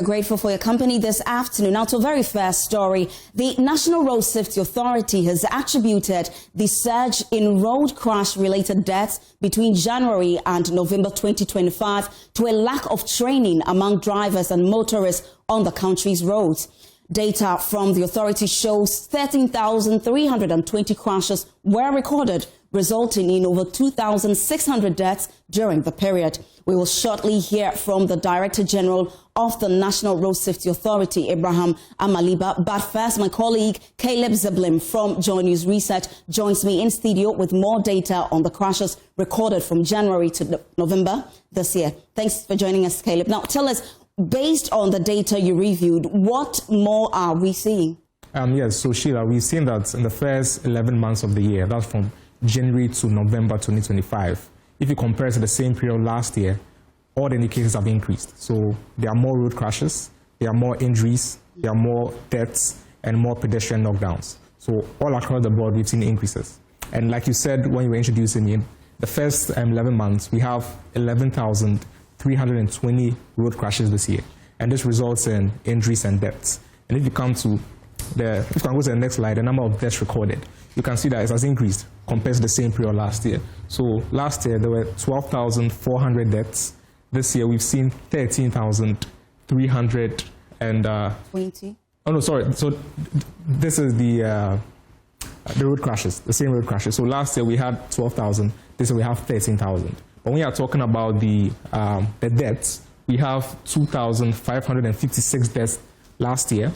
Grateful for your company this afternoon. Now to a very fair story. The National Road Safety Authority has attributed the surge in road crash-related deaths between January and November 2025 to a lack of training among drivers and motorists on the country's roads. Data from the authority shows 13,320 crashes were recorded, resulting in over 2,600 deaths during the period. We will shortly hear from the Director General of the National Road Safety Authority, Abraham Amaliba. But first, my colleague Caleb Zeblim from JoyNews Research joins me in studio with more data on the crashes recorded from January to November this year. Thanks for joining us, Caleb. Now, tell us, based on the data you reviewed, what more are we seeing? Yes, so Sheila, we've seen that in the first 11 months of the year, that's from January to November 2025. If you compare it to the same period last year, all the indicators have increased. So there are more road crashes, there are more injuries, there are more deaths, and more pedestrian knockdowns. So all across the board, we've seen increases. And like you said when you were introducing me, the first 11 months, we have 11,320 road crashes this year. And this results in injuries and deaths. And if you come to if you can go to the next slide, the number of deaths recorded, you can see that it has increased compared to the same period last year. So last year, there were 12,400 deaths. This year, we've seen 13,320. Oh, no, sorry. So this is the road crashes, the same road crashes. So last year, we had 12,000. This year, we have 13,000. But when we are talking about the deaths, we have 2,556 deaths last year.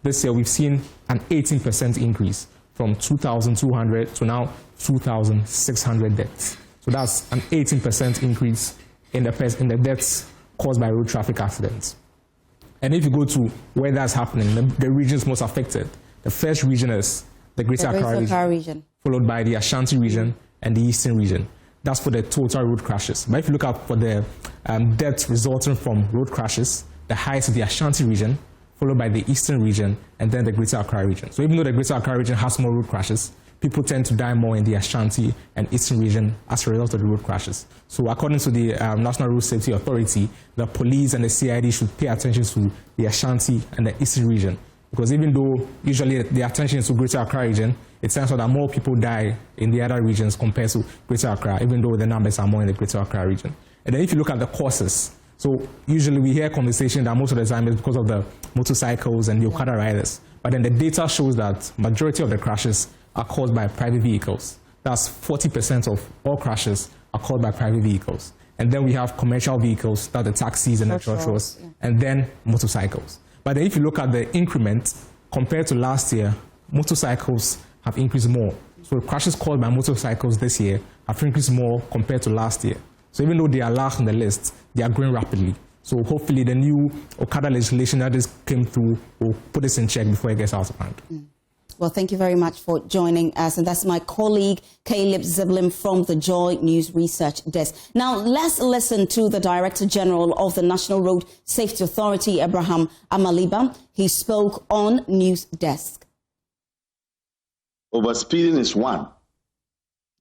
This year, we've seen an 18% increase from 2,200 to now 2,600 deaths. So that's an 18% increase in the deaths caused by road traffic accidents. And if you go to where that's happening, the regions most affected, the first region is the Greater Accra region, followed by the Ashanti region and the Eastern region. That's for the total road crashes. But if you look up for the deaths resulting from road crashes, the highest is the Ashanti region, followed by the Eastern region, and then the Greater Accra region. So even though the Greater Accra region has more road crashes, people tend to die more in the Ashanti and Eastern region as a result of the road crashes. So according to the National Road Safety Authority, the police and the CID should pay attention to the Ashanti and the Eastern region. Because even though usually the attention is to Greater Accra region, it turns out that more people die in the other regions compared to Greater Accra, even though the numbers are more in the Greater Accra region. And then if you look at the causes, so usually we hear conversation that most of the time is because of the motorcycles and the Okada riders. But then the data shows that majority of the crashes are caused by private vehicles. That's 40% of all crashes are caused by private vehicles. And then we have commercial vehicles, that's the taxis and the trotros, and then motorcycles. But then if you look at the increment, compared to last year, motorcycles have increased more. So crashes caused by motorcycles this year have increased more compared to last year. So even though they are last on the list, they are growing rapidly. So hopefully the new Okada legislation that just came through will put this in check before it gets out of hand. Well, thank you very much for joining us. And that's my colleague, Caleb Zeblim from the JoyNews Research Desk. Now, let's listen to the Director General of the National Road Safety Authority, Abraham Amaliba. He spoke on News Desk. Overspeeding is one.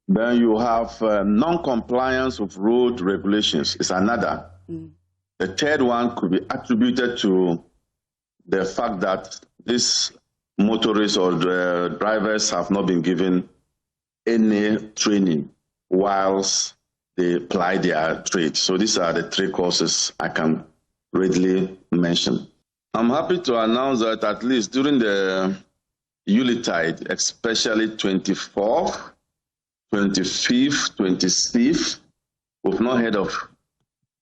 Then you have non-compliance of road regulations is another. The third one could be attributed to the fact that these motorists or drivers have not been given any training whilst they ply their trade. So these are the three causes I can readily mention. I'm happy to announce that at least during the Yuletide, especially 24th, 25th, 26th, we've not heard of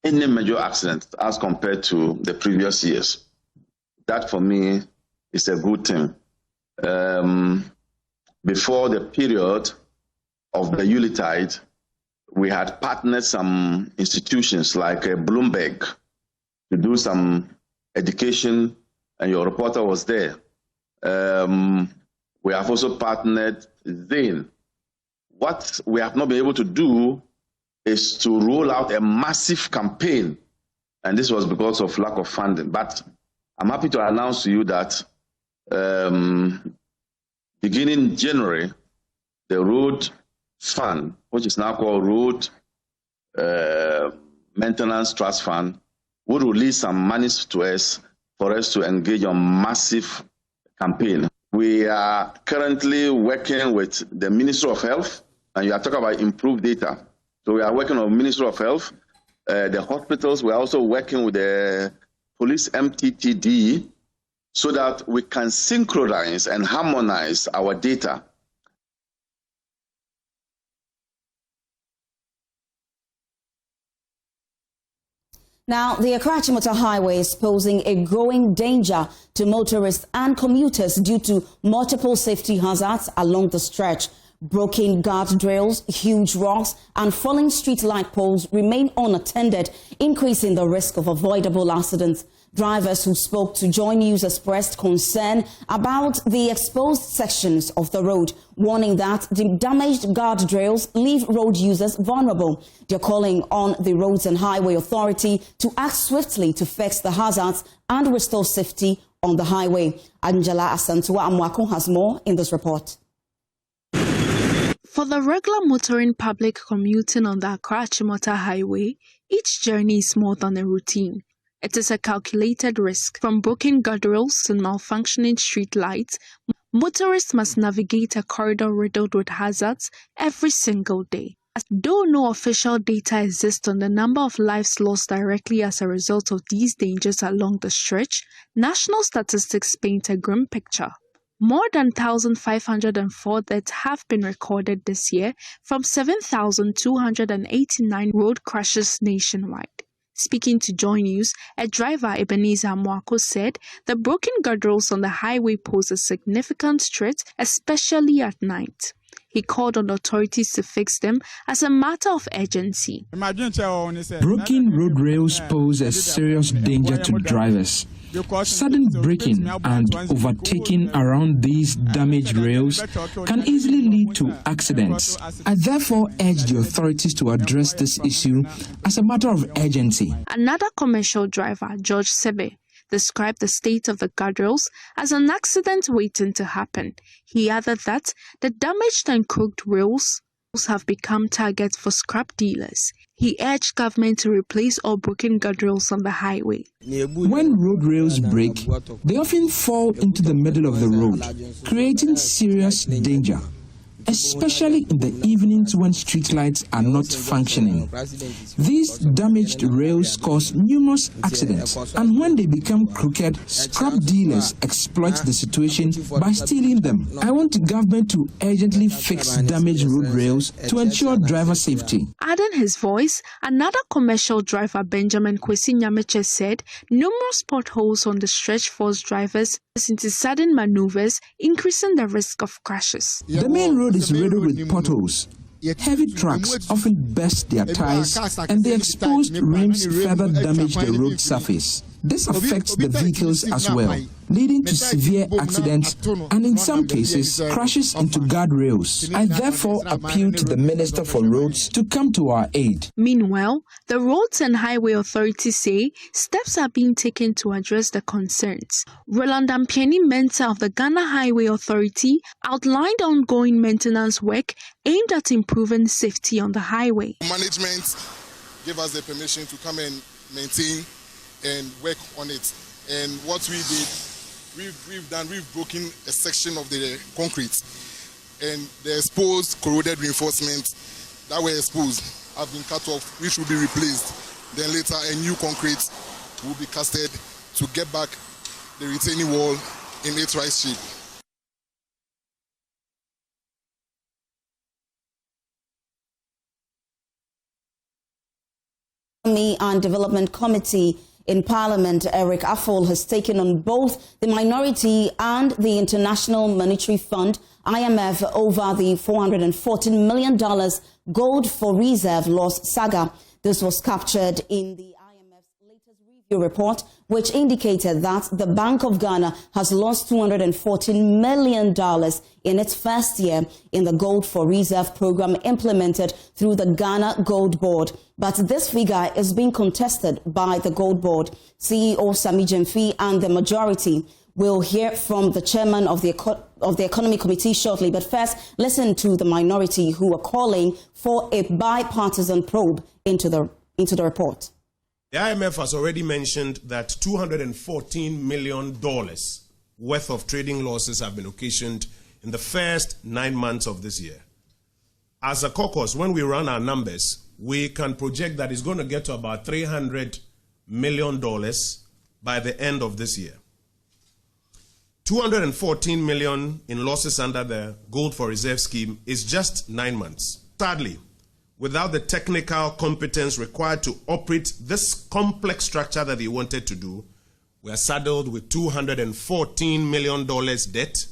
any major accident as compared to the previous years. That for me is a good thing. Before the period of the Yuletide, we had partnered some institutions like Bloomberg to do some education, and your reporter was there. We have also partnered Zane. What we have not been able to do is to roll out a massive campaign, and this was because of lack of funding. But I'm happy to announce to you that beginning January, the road fund, which is now called Road Maintenance Trust Fund, will release some monies to us for us to engage on massive campaign. We are currently working with the Ministry of Health, and you are talking about improved data. So we are working on Ministry of Health, the hospitals. We are also working with the police MTTD so that we can synchronize and harmonize our data. Now, the Achimota Highway is posing a growing danger to motorists and commuters due to multiple safety hazards along the stretch. Broken guardrails, huge rocks, and falling street light poles remain unattended, increasing the risk of avoidable accidents. Drivers who spoke to JoyNews expressed concern about the exposed sections of the road, warning that the damaged guardrails leave road users vulnerable. They're calling on the Roads and Highway Authority to act swiftly to fix the hazards and restore safety on the highway. Angela Asantua Amwako has more in this report. For the regular motoring public commuting on the Achimota Highway, each journey is more than a routine. It is a calculated risk. From broken guardrails to malfunctioning street lights, motorists must navigate a corridor riddled with hazards every single day. Though no official data exists on the number of lives lost directly as a result of these dangers along the stretch, national statistics paint a grim picture. More than 1,504 deaths have been recorded this year from 7,289 road crashes nationwide. Speaking to JoyNews, a driver, Ebenezer Amwako, said the broken guardrails on the highway pose a significant threat, especially at night. He called on authorities to fix them as a matter of urgency. Broken road rails pose a serious danger to drivers. Sudden braking and overtaking around these damaged rails can easily lead to accidents. I therefore urge the authorities to address this issue as a matter of urgency. Another commercial driver, George Sebe, described the state of the guardrails as an accident waiting to happen. He added that the damaged and crooked rails have become targets for scrap dealers. He urged government to replace all broken guardrails on the highway. When road rails break, they often fall into the middle of the road, creating serious danger, especially in the evenings when streetlights are not functioning. These damaged rails cause numerous accidents, and when they become crooked, scrap dealers exploit the situation by stealing them. I want the government to urgently fix damaged road rails to ensure driver safety. Adding his voice, another commercial driver, Benjamin Kwesi Nyameche, said numerous potholes on the stretch force drivers into sudden maneuvers, increasing the risk of crashes. The main road is riddled with potholes. Heavy trucks often burst their tires, and the exposed rims further damage the road surface. This affects the vehicles as well, leading to severe accidents and, in some cases, crashes into guardrails. I therefore appeal to the Minister for Roads to come to our aid. Meanwhile, the Roads and Highway Authority say steps are being taken to address the concerns. Roland Ampieni, mentor of the Ghana Highway Authority, outlined ongoing maintenance work aimed at improving safety on the highway. Management gave us the permission to come and maintain and work on it. And what we did, we've broken a section of the concrete, and the exposed corroded reinforcements that were exposed have been cut off, which will be replaced. Then later a new concrete will be casted to get back the retaining wall in its right shape. And Development Committee in Parliament, Eric Affol, has taken on both the minority and the International Monetary Fund, IMF, over the $414 million gold for reserve loss saga. This was captured in the IMF's latest review report, which indicated that the Bank of Ghana has lost $214 million in its first year in the Gold for Reserve program implemented through the Ghana Gold Board. But this figure is being contested by the Gold Board. CEO Sami Jemfi and the majority will hear from the chairman of the Economy Committee shortly. But first, listen to the minority who are calling for a bipartisan probe into the report. The IMF has already mentioned that $214 million worth of trading losses have been occasioned in the first 9 months of this year. As a caucus, when we run our numbers, we can project that it's going to get to about $300 million by the end of this year. 214 million in losses under the Gold for Reserve scheme is just 9 months. Sadly, without the technical competence required to operate this complex structure that they wanted to do, we are saddled with $214 million debt,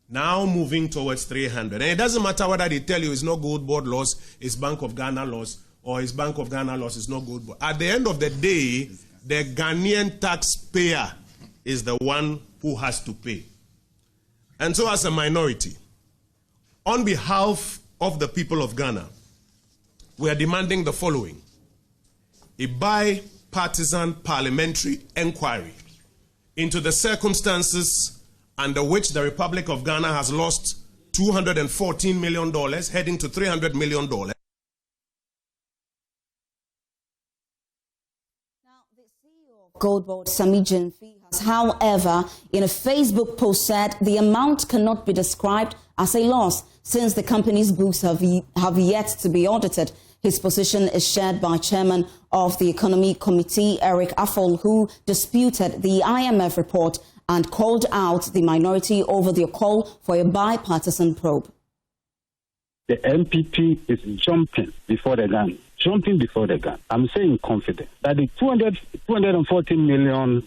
now moving towards 300. And it doesn't matter whether they tell you it's not GoldBod loss, it's Bank of Ghana loss, or it's Bank of Ghana loss, it's not GoldBod. At the end of the day, the Ghanaian taxpayer is the one who has to pay. And so as a minority, on behalf of the people of Ghana, we are demanding the following: a bipartisan parliamentary inquiry into the circumstances under which the Republic of Ghana has lost $214 million, heading to $300 million. GoldBod Samijan has, however, in a Facebook post said the amount cannot be described as a loss since the company's books have yet to be audited. His position is shared by Chairman of the Economy Committee, Eric Affol, who disputed the IMF report and called out the minority over their call for a bipartisan probe. The MPP is jumping before the gun. I'm saying confident that the $214 million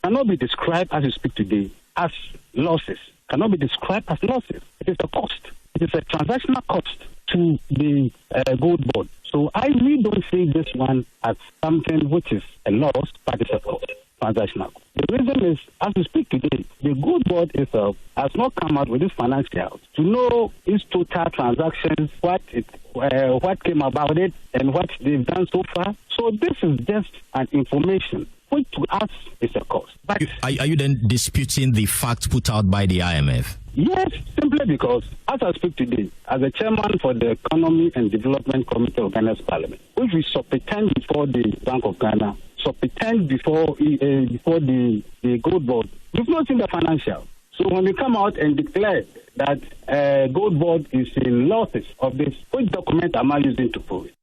cannot be described as we speak today as losses. Cannot be described as losses. It is a cost. It is a transactional cost to the GoldBod. So I really don't see this one as something which is a loss, but it's a cost. Transactional. The reason is, as we speak today, the GoldBod itself has not come out with its financials to know its total transactions, what came about it, and what they've done so far. So this is just an information, which to us is a cost. But are you then disputing the fact put out by the IMF? Yes, simply because, as I speak today, as a chairman for the Economy and Development Committee of Ghana's Parliament, which we subpetend before the Bank of Ghana, subpetend before the GoldBod, we've not seen the financial. So when we come out and declare that GoldBod is in losses of this, which document am I using to prove it?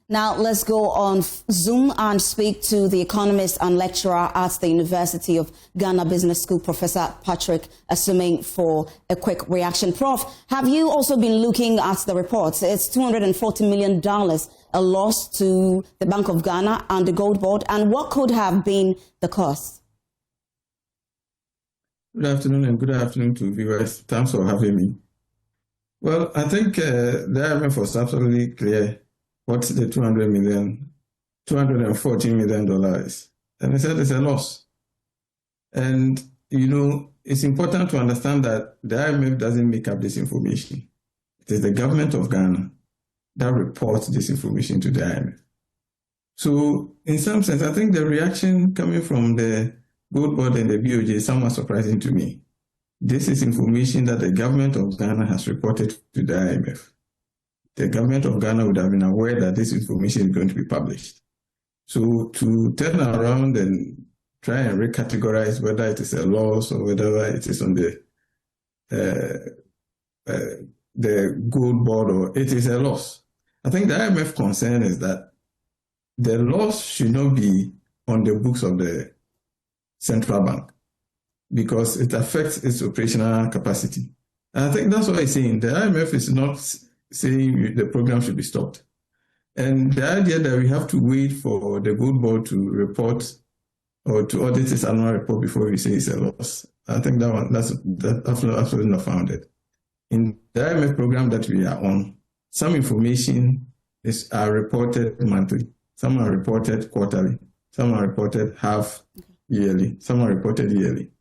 Now, let's go on Zoom and speak to the economist and lecturer at the University of Ghana Business School, Professor Patrick Asuming, for a quick reaction. Prof, have you also been looking at the reports? It's $240 million, a loss to the Bank of Ghana and the GoldBod. And what could have been the cost? Good afternoon, and good afternoon to viewers. Thanks for having me. Well, I think the IMF was absolutely clear what the $214 million is. And they said it's a loss. And, you know, it's important to understand that the IMF doesn't make up this information. It is the government of Ghana that reports this information to the IMF. So, in some sense, I think the reaction coming from the GoldBod and the BOJ is somewhat surprising to me. This is information that the government of Ghana has reported to the IMF. The government of Ghana would have been aware that this information is going to be published. So to turn around and try and recategorize whether it is a loss or whether it is on the GoldBod or it is a loss. I think the IMF concern is that the loss should not be on the books of the central bank because it affects its operational capacity. And I think that's what I'm saying. The IMF is not saying the program should be stopped. And the idea that we have to wait for the GoldBod to report or to audit its annual report before we say it's a loss, I think that's absolutely not founded. In the IMF program that we are on, some information are reported monthly, some are reported quarterly, some are reported half yearly, some are reported yearly.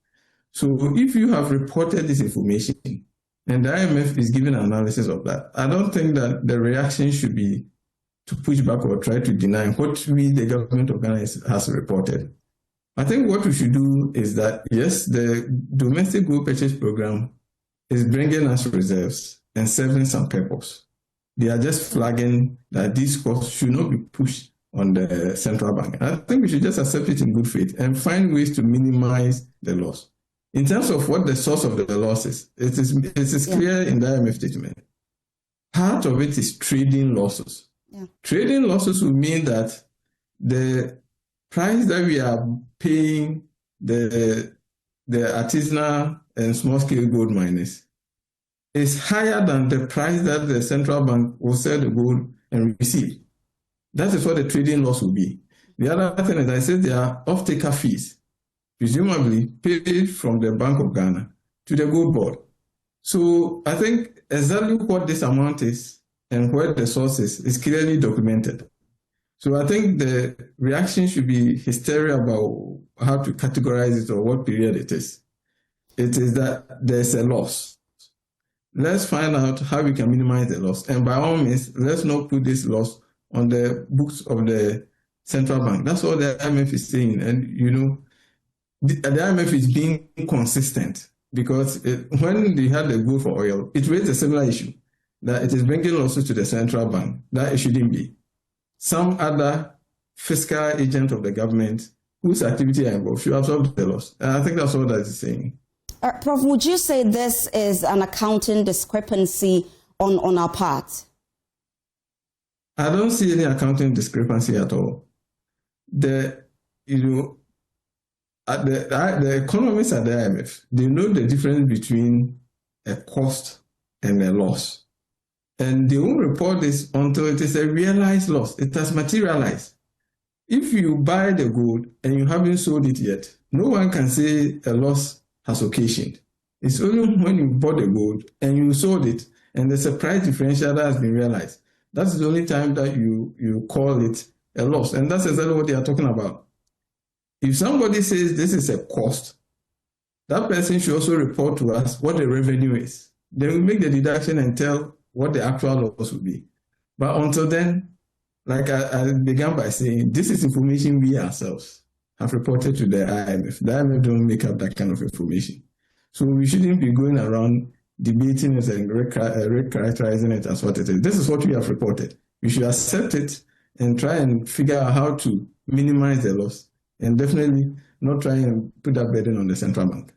So if you have reported this information, and the IMF is giving analysis of that, I don't think that the reaction should be to push back or try to deny what we, the government of Ghana, has reported. I think what we should do is that, yes, the domestic gold purchase program is bringing us reserves and serving some purpose. They are just flagging that these costs should not be pushed on the central bank. I think we should just accept it in good faith and find ways to minimize the loss. In terms of what the source of the loss is, it is clear in the IMF statement. Part of it is trading losses. Yeah. Trading losses will mean that the price that we are paying the artisanal and small-scale gold miners is higher than the price that the central bank will sell the gold and receive. That is what the trading loss will be. The other thing is, I said there are off-taker fees, presumably paid from the Bank of Ghana to the Gold Board. So I think exactly what this amount is and where the source is clearly documented. So I think the reaction should be hysteria about how to categorize it or what period it is. It is that there's a loss. Let's find out how we can minimize the loss. And by all means, let's not put this loss on the books of the central bank. That's all the IMF is saying. And, the IMF is being consistent because when they had the gold for oil, it raised a similar issue, that it is bringing losses to the central bank. That it shouldn't be. Some other fiscal agent of the government whose activity are involved should absorb the loss. And I think that's all that is saying. Prof, would you say this is an accounting discrepancy on our part? I don't see any accounting discrepancy at all. The economists at the IMF, they know the difference between a cost and a loss. And they won't report this until it is a realized loss. It has materialized. If you buy the gold and you haven't sold it yet, no one can say a loss has occasioned. It's only when you bought the gold and you sold it and there's a price differential that has been realized. That's the only time that you call it a loss. And that's exactly what they are talking about. If somebody says this is a cost, that person should also report to us what the revenue is. Then we make the deduction and tell what the actual loss will be. But until then, like I began by saying, this is information we ourselves have reported to the IMF. The IMF don't make up that kind of information. So we shouldn't be going around debating it and recharacterizing it as what it is. This is what we have reported. We should accept it and try and figure out how to minimize the loss, and definitely not try and put that burden on the central bank.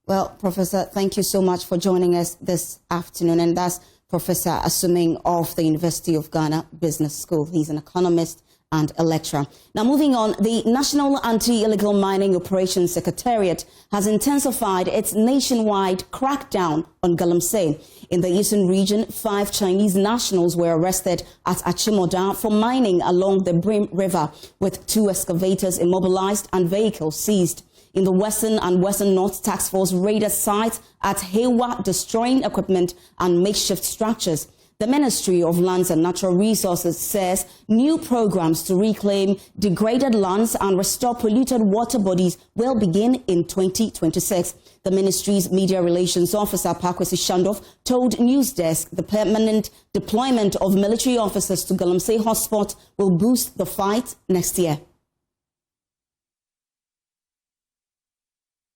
Well, Professor, thank you so much for joining us this afternoon. And that's Professor Asuming of the University of Ghana Business School. He's an economist and a lecturer. Now, moving on, the National Anti-Illegal Mining Operations Secretariat has intensified its nationwide crackdown on Galamsey. In the eastern region, 5 Chinese nationals were arrested at Achimota for mining along the Brim River, with 2 excavators immobilized and vehicles seized. In the Western and Western North, Task Force raided sites at Hewa, destroying equipment and makeshift structures. The Ministry of Lands and Natural Resources says new programs to reclaim degraded lands and restore polluted water bodies will begin in 2026. The ministry's media relations officer, Pakwesi Shandov, told Newsdesk the permanent deployment of military officers to Galamsey hotspot will boost the fight next year.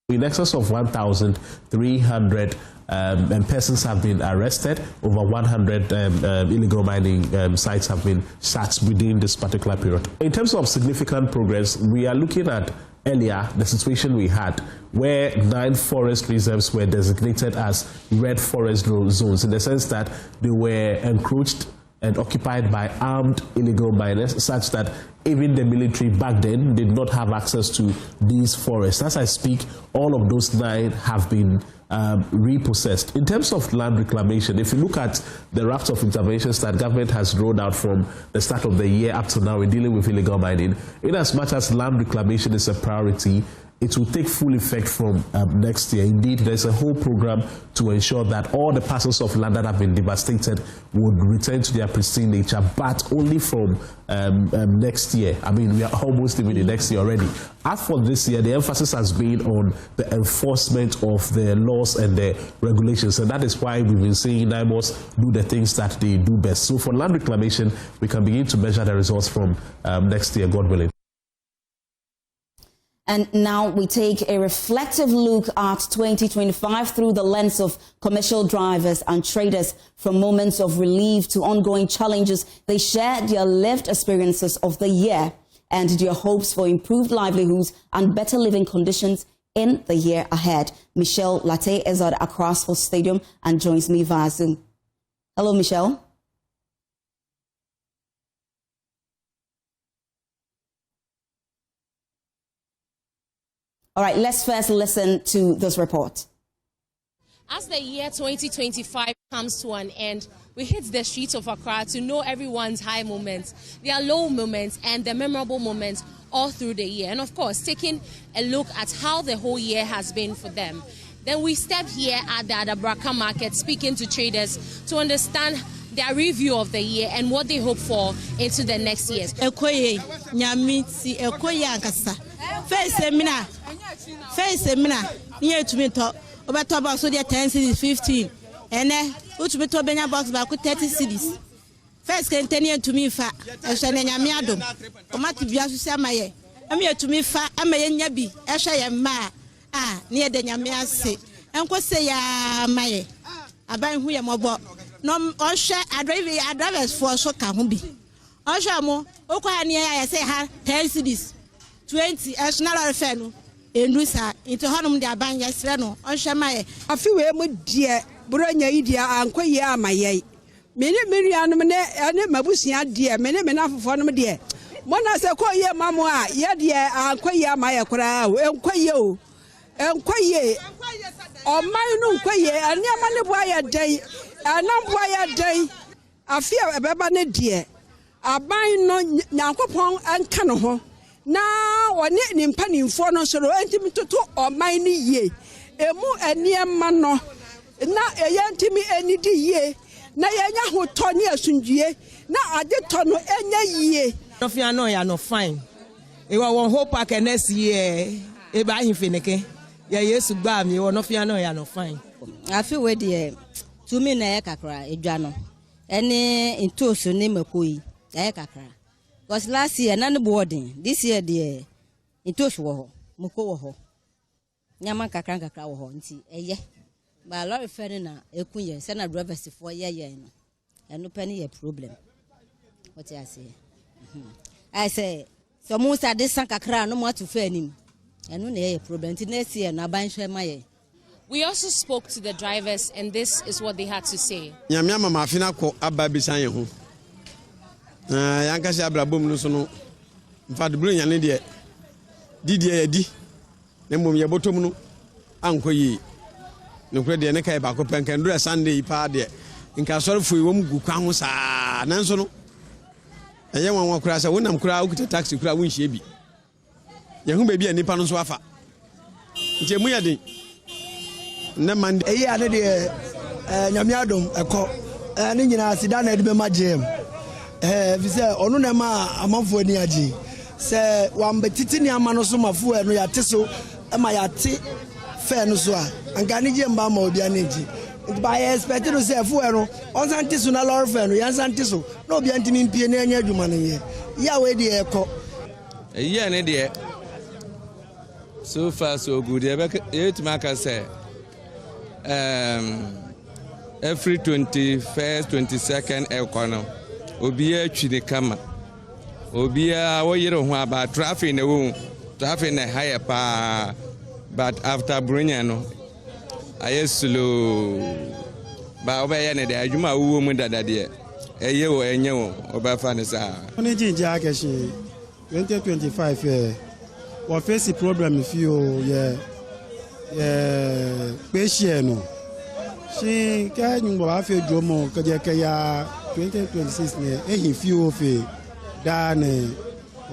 In excess of 1,300 persons have been arrested. Over 100 illegal mining sites have been searched within this particular period. In terms of significant progress, we are looking at earlier the situation we had where 9 forest reserves were designated as red forest zones, in the sense that they were encroached and occupied by armed illegal miners, such that even the military back then did not have access to these forests. As I speak, all of those 9 have been repossessed. In terms of land reclamation, if you look at the raft of interventions that government has rolled out from the start of the year up to now in dealing with illegal mining, in as much as land reclamation is a priority, it will take full effect from next year. Indeed, there's a whole program to ensure that all the parcels of land that have been devastated would return to their pristine nature, but only from next year. I mean, we are almost even in next year already. As for this year, the emphasis has been on the enforcement of the laws and the regulations, and that is why we've been seeing NIMOS do the things that they do best. So for land reclamation, we can begin to measure the results from next year, God willing. And now we take a reflective look at 2025 through the lens of commercial drivers and traders. From moments of relief to ongoing challenges, they share their lived experiences of the year and their hopes for improved livelihoods and better living conditions in the year ahead. Michelle Latte is at Accra Sports Stadium and joins me via Zoom. Hello, Michelle. All right, let's first listen to this report. As the year 2025 comes to an end, we hit the streets of Accra to know everyone's high moments, their low moments, and the memorable moments all through the year. And of course, taking a look at how the whole year has been for them. Then we step here at the Adabraka market, speaking to traders to understand their review of the year and what they hope for into the next years. First seminar near to me talk about about so their 10 cities 15 and then which me to benya box about 30 cities. First can 10 year to me fa and yamiadum o mati bia so say maye am ye to me fa amaye nya bi e hwe ye ma near the nyamia se enko say ya maye aban hu ye mobo no on hwe drivers for so ka ho bi on hwe mo o kwa ne ya say ha 10 cities 20 national referendum Endusa into honum de abanya sreno onhwemaye afi we mu de bronya idia ankoye amaye mene menuanum ne mabusia de mene afofo nom de mona se koye mamo a ye de ankoye amaye kora enkoye o man no nkoye aniama ne bo aye dai anam bo aye dai afi ebeba ne de aban no nyankopon anka no ho na wone nimpa nimfo no soro entimi toto oman ni ye emu eniema no na eyantimi enidi ye na yenya hoto ne asundue na ade to no enya ye no fia no ya no fine e won hope next year e ba hinfeneke ya yesu gba mi no fia no ya no fine afi we de to me na kakra edwa no ene intoso ne makoyi kakra. Because last year, none boarding. This year, the Itosh wo Muko ho. Yaman kakranka wo nti eye. But a lot of ferina ekunye send a drivers for year and no penny a problem. What I say? I say, so most of this sankakra no more to fair him. And no a problem. Next year, na ban share my. We also spoke to the drivers, and this is what they had to say. Yamyama mafina ko ababisan ho. Yankasi abrabom no so no mfade buru nyane de didie yadi na mom ye botom no ankoyi no kure de ne kai ba ko penkan dura Sunday pa de nka sorfo wom gu kwa ho saa nanso no eye wanwa kura sa wonam kura ukita taxi kura wonhie bi ye hu bebi anipa no so afa nje mu yade na mande eye ade de nyamiadom eko ne nyina sida na de be magem vise onu na ma amanfo ani agi se wambetiti ni amano so mafo eno yate so ma yate fe no so a anka ni je mba ma obi anegi by expect to say fo eno on santi so na lor fe no yan santi so na obi antimi mpie na anya adwuma no ye ya we de eko ye ne de so far so good e to make say every 21st 22nd economy Obia chine kama Obia wo yere ho aba traffic na wo traffic na higher pa but after bringing no ayeslo ba oba ne de adwuma wo mu dada de eye wo enye wo oba fa ne sa oni jinja akeshi 2025 wo face problem if you pesie no si ka nyumbo afi jomo ke ya 2026 ne ehi fi ofe da ne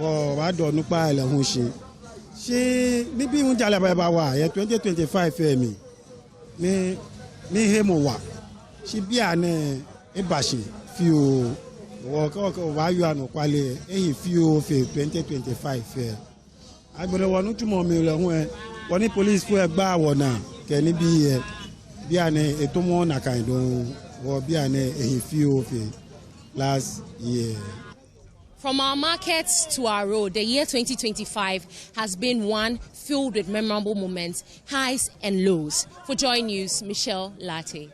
o wa do nu pa ele hun si bibi hun jale ba wa ye 2025 mi he mo wa si bia ne e ba si fi o wo wa yo anu kwale ehi fi ofe 2025 agbere wonu tumo mi le hun woni police fu egba wona ke ni bi bia ne etomo na kan do wo bia ne ehi fi ofe last year From our markets to our road, the year 2025 has been one filled with memorable moments, highs and lows. For Joy News, Michelle Latte.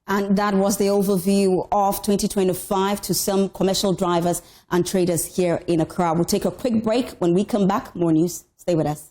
And that was the overview of 2025 to some commercial drivers and traders here in Accra. We'll take a quick break. When we come back, more news. Stay with us.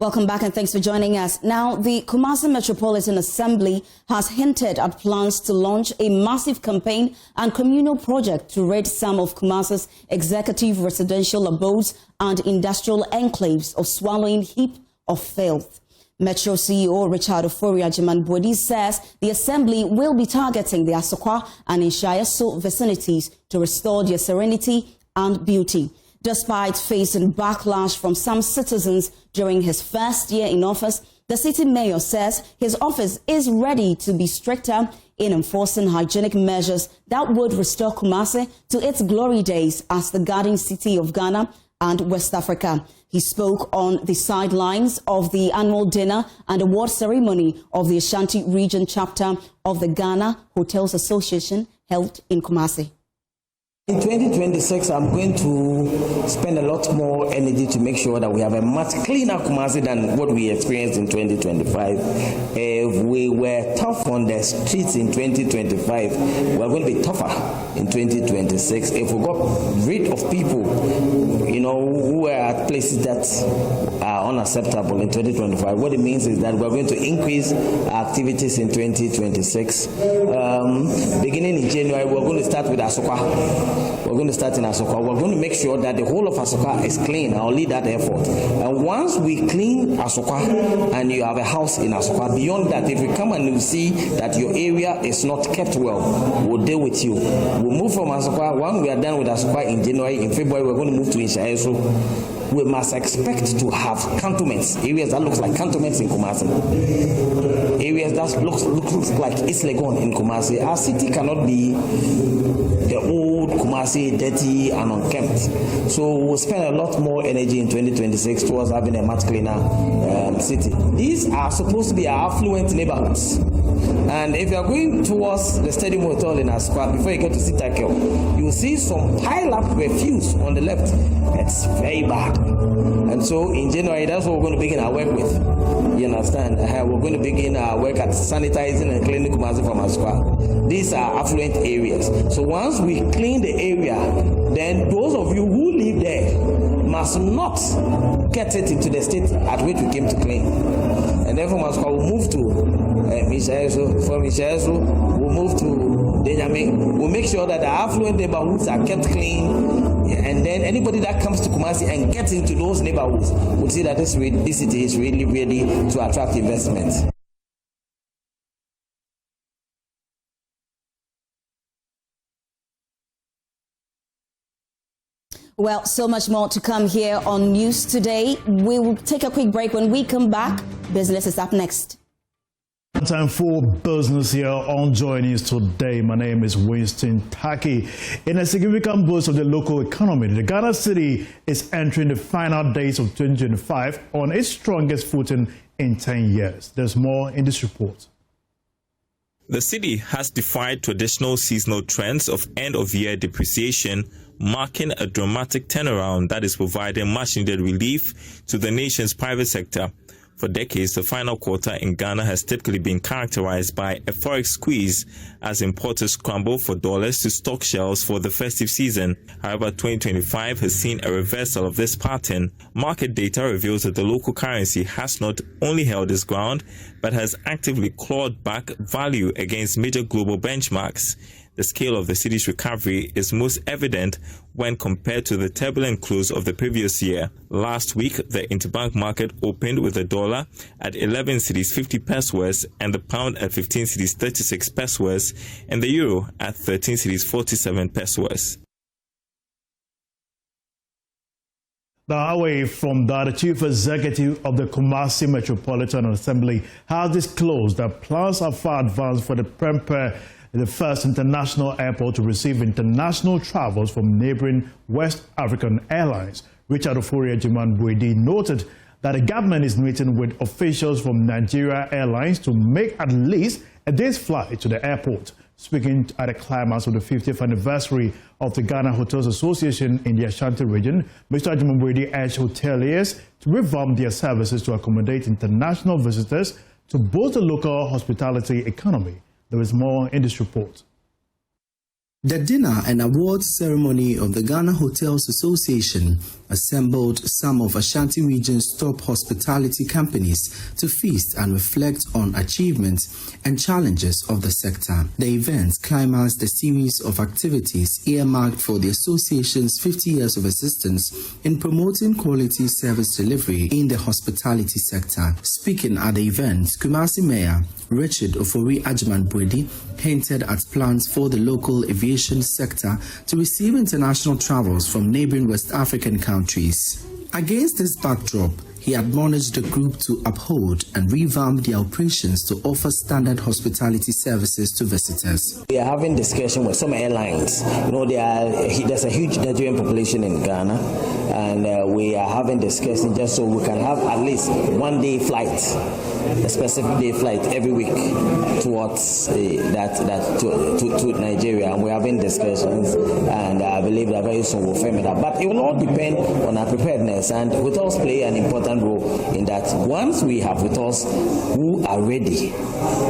Welcome back and thanks for joining us. Now, the Kumasi Metropolitan Assembly has hinted at plans to launch a massive campaign and communal project to rid some of Kumasi's executive residential abodes and industrial enclaves of swallowing heap of filth. Metro CEO Richard Ofori-Agyemang says the assembly will be targeting the Asokwa and Inshayeso vicinities to restore their serenity and beauty. Despite facing backlash from some citizens during his first year in office, the city mayor says his office is ready to be stricter in enforcing hygienic measures that would restore Kumasi to its glory days as the Garden City of Ghana and West Africa. He spoke on the sidelines of the annual dinner and award ceremony of the Ashanti Region chapter of the Ghana Hotels Association held in Kumasi. In 2026, I'm going to spend a lot more energy to make sure that we have a much cleaner Kumasi than what we experienced in 2025. If we were tough on the streets in 2025, we're going to be tougher in 2026. If we got rid of people, who were at places that are unacceptable in 2025, what it means is that we're going to increase our activities in 2026. Beginning in January, we're going to start with Asokwa. We're going to start in Asokwa. We're going to make sure that the whole of Asokwa is clean. I'll lead that effort. And once we clean Asokwa and you have a house in Asokwa, beyond that, if you come and you see that your area is not kept well, we'll deal with you. We'll move from Asokwa. When we are done with Asokwa in January, in February, we're going to move to Inshayeso. We must expect to have cantonments, areas that look like cantonments in Kumasi, areas that looks like East Legon in Kumasi. Our city cannot be the old Kumasi, dirty and unkempt. So we'll spend a lot more energy in 2026 towards having a much cleaner city. These are supposed to be our affluent neighborhoods. And if you are going towards the Stadium Hotel in Asokwa, before you get to Sitakel, you will see some pile-up refuse on the left. It's very bad. And so in January, that's what we're going to begin our work with. You understand? We're going to begin our work at sanitizing and cleaning Kumasi from Asokwa. These are affluent areas. So once we clean the area, then those of you who live there must not get it into the state at which we came to clean. And then from Asokwa, we'll move to Inshayeso. From Inshayeso, we'll move to Denyame. We'll make sure that the affluent neighborhoods are kept clean. And then anybody that comes to Kumasi and gets into those neighborhoods will see that this city is really ready to attract investments. Well, so much more to come here on News Today. We will take a quick break. When we come back, business is up next. Time for business here on JoyNews Today. My name is Winston Taki. In a significant boost of the local economy, the Ghana city is entering the final days of 2025 on its strongest footing in 10 years. There's more in this report. The city has defied traditional seasonal trends of end-of-year depreciation, marking a dramatic turnaround that is providing much-needed relief to the nation's private sector. For decades, the final quarter in Ghana has typically been characterized by a forex squeeze as importers scramble for dollars to stock shelves for the festive season. However, 2025 has seen a reversal of this pattern. Market data reveals that the local currency has not only held its ground, but has actively clawed back value against major global benchmarks. The scale of the city's recovery is most evident when compared to the turbulent close of the previous year. Last week, the interbank market opened with the dollar at 11 cedis 50 pesos and the pound at 15 cedis 36 pesos and the euro at 13 cedis 47 pesos. Now, away from that, the chief executive of the Kumasi Metropolitan Assembly has disclosed that plans are far advanced for the Prempeh, the first international airport to receive international travels from neighboring West African airlines. Richard Ofori-Agyemang noted that the government is meeting with officials from Nigeria Airlines to make at least a day's flight to the airport. Speaking at the climax of the 50th anniversary of the Ghana Hotels Association in the Ashanti region, Mr. Achimota urged hoteliers to revamp their services to accommodate international visitors to boost the local hospitality economy. There is more in this report. The dinner and awards ceremony of the Ghana Hotels Association assembled some of Ashanti region's top hospitality companies to feast and reflect on achievements and challenges of the sector. The event climaxed a series of activities earmarked for the association's 50 years of existence in promoting quality service delivery in the hospitality sector. Speaking at the event, Kumasi Mayor Richard Ofori Ajiman hinted at plans for the local aviation sector to receive international travels from neighboring West African countries. Against this backdrop, he admonished the group to uphold and revamp their operations to offer standard hospitality services to visitors. We are having discussion with some airlines. You know, there's a huge Nigerian population in Ghana, and we are having discussion just so we can have at least one-day flight, a specific day flight every week towards to Nigeria. And we're having discussions, and I believe that very soon we'll frame it up. But it will all depend on our preparedness, and hotels play an important role in that. Once we have hotels who are ready,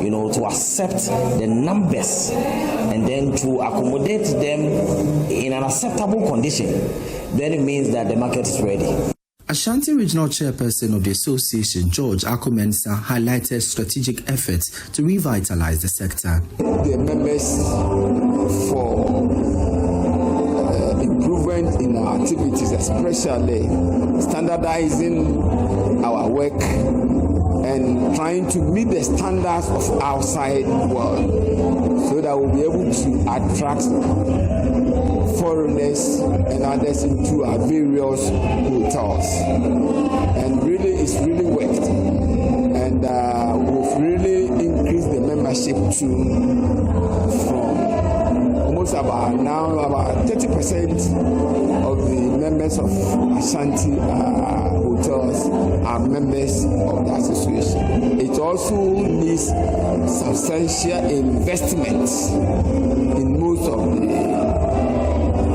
you know, to accept the numbers and then to accommodate them in an acceptable condition, then it means that the market is ready. Ashanti Regional Chairperson of the Association, George Akumensa, highlighted strategic efforts to revitalize the sector. The members for improvement in our activities, especially standardizing our work and trying to meet the standards of outside world so that we'll be able to attract foreigners and others into our various hotels. And really, it's really worked. And we've really increased the membership from almost about 30% of the members of Ashanti hotels are members of the association. It also needs substantial investments in most of the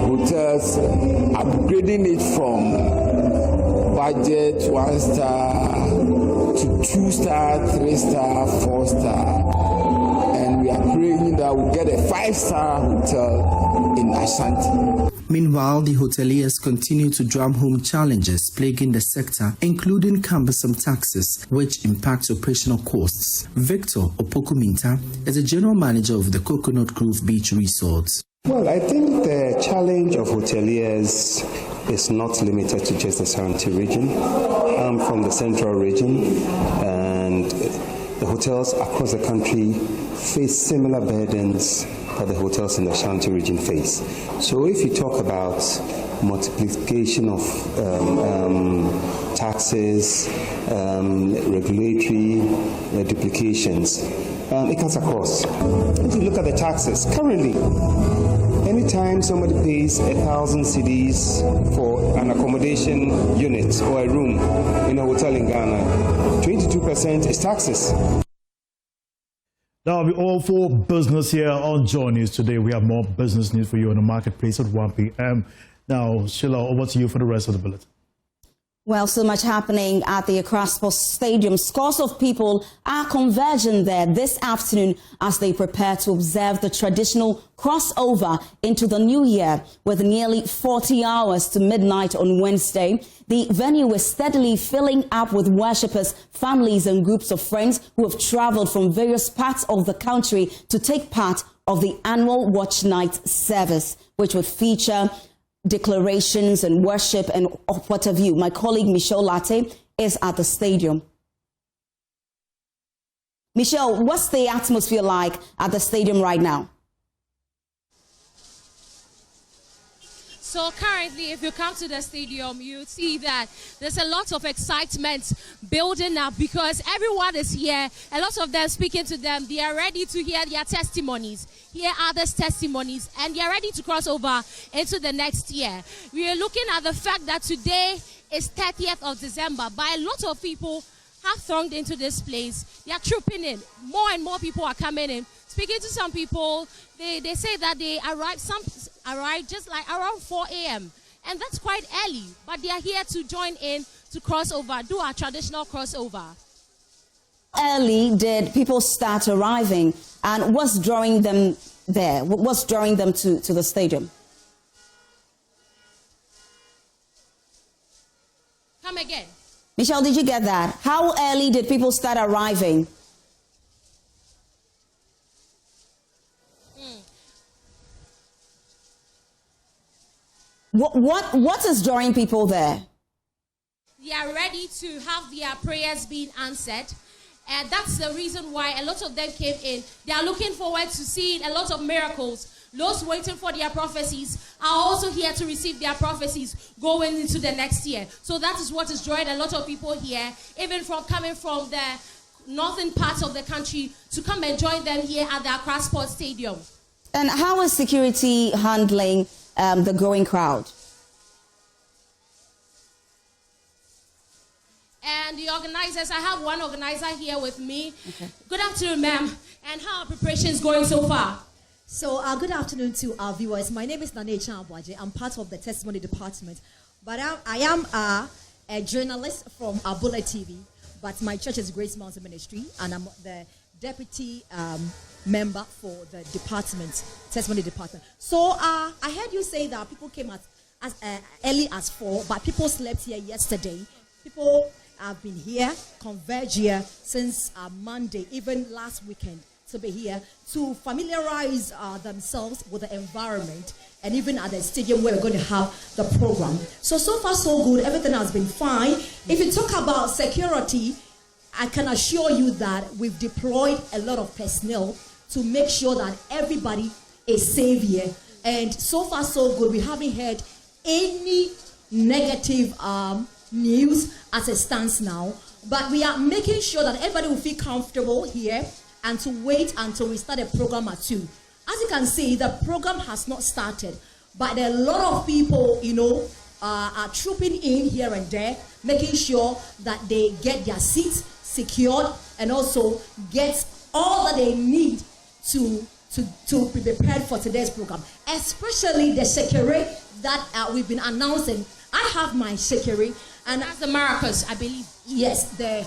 hotels, upgrading it from budget 1-star to 2-star, 3-star, 4-star, and we are praying that we'll get a 5-star hotel in Ashanti. Meanwhile, the hoteliers continue to drum home challenges plaguing the sector, including cumbersome taxes, which impact operational costs. Victor Opokuminta is the general manager of the Coconut Grove Beach Resort. Well, I think the challenge of hoteliers is not limited to just the Ashanti region. I'm from the central region, and the hotels across the country face similar burdens that the hotels in the Ashanti region face. So if you talk about multiplication of taxes, regulatory duplications, it cuts across. If you look at the taxes, currently, anytime somebody pays 1,000 cedis for an accommodation unit or a room in a hotel in Ghana, 22% is taxes. That'll be all for business here on JoyNews Today. We have more business news for you on the marketplace at 1 p.m. Now, Sheila, over to you for the rest of the bulletin. Well, so much happening at the Accra Sports Stadium. Scores of people are converging there this afternoon as they prepare to observe the traditional crossover into the new year. With nearly 40 hours to midnight on Wednesday, the venue is steadily filling up with worshippers, families and groups of friends who have traveled from various parts of the country to take part of the annual Watch Night service, which would feature declarations and worship and what have you. My colleague Michelle Latte is at the stadium. Michelle, what's the atmosphere like at the stadium right now? So currently, if you come to the stadium, you see that there's a lot of excitement building up because everyone is here. A lot of them speaking to them. They are ready to hear their testimonies, hear others' testimonies, and they are ready to cross over into the next year. We are looking at the fact that today is 30th of December. But a lot of people have thronged into this place. They are trooping in. More and more people are coming in. Speaking to some people, they say that they arrived just like around 4 a.m. And that's quite early, but they are here to join in to cross over, do our traditional crossover. Early did people start arriving, and what's drawing them there? What's drawing them to the stadium? Come again. Michelle, did you get that? How early did people start arriving? What is drawing people there? They are ready to have their prayers being answered. And that's the reason why a lot of them came in. They are looking forward to seeing a lot of miracles. Those waiting for their prophecies are also here to receive their prophecies going into the next year. So that is what is drawing a lot of people here, even from coming from the northern parts of the country to come and join them here at the Accra Sports Stadium. And how is security handling the growing crowd? And the organizers, I have one organizer here with me. Okay. Good afternoon, ma'am. And how are preparations going so far? So, good afternoon to our viewers. My name is Sanitation. I'm part of the testimony department. But I am a journalist from Abula TV. But my church is Grace Mountain Ministry. And I'm the deputy member for the department, testimony department. So, I heard you say that people came as early as 4, but people slept here yesterday. People have been here, converged here since Monday, even last weekend, to be here to familiarize themselves with the environment and even at the stadium where we're going to have the program. So far so good. Everything has been fine. If you talk about security, I can assure you that we've deployed a lot of personnel to make sure that everybody is safe here. And so far so good. We haven't heard any negative news as it stands now, but we are making sure that everybody will feel comfortable here and to wait until we start the program at 2. As you can see, the program has not started, but a lot of people, are trooping in here and there, making sure that they get their seats secured and also get all that they need to be prepared for today's program, especially the shekere that we've been announcing. I have my shekere. And that's the maracas, I believe. Yes, the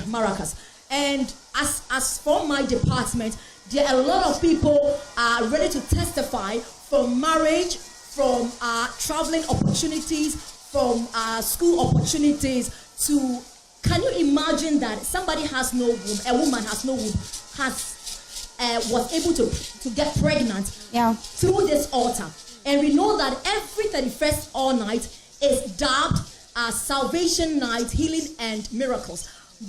maracas. And as for my department, there are a lot of people ready to testify from marriage, from traveling opportunities, from school opportunities to, can you imagine that somebody has no womb, a woman has no womb, was able to get pregnant through this altar. And we know that every 31st all night is dubbed Salvation Night, Healing and Miracles.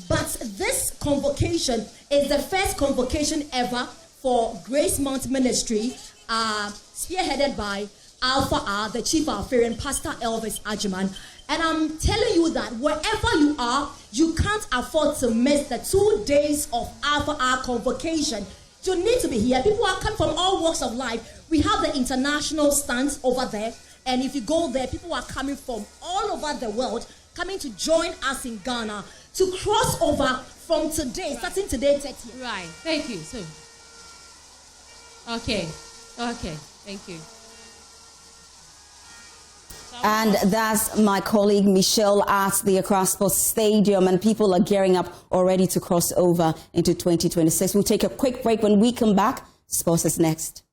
But this convocation is the first convocation ever for Grace Mountain Ministry, spearheaded by Alpha R, the Chief Alfarian, Pastor Elvis Ajiman. And I'm telling you that wherever you are, you can't afford to miss the 2 days of Alpha R convocation. You need to be here. People are coming from all walks of life. We have the international stands over there. And if you go there, people are coming from all over the world, coming to join us in Ghana to cross over from today, starting today, 30th. Right. Thank you. So, okay. Thank you. And that's my colleague Michelle at the Accra Sports Stadium, and people are gearing up already to cross over into 2026. We'll take a quick break. When we come back, sports is next.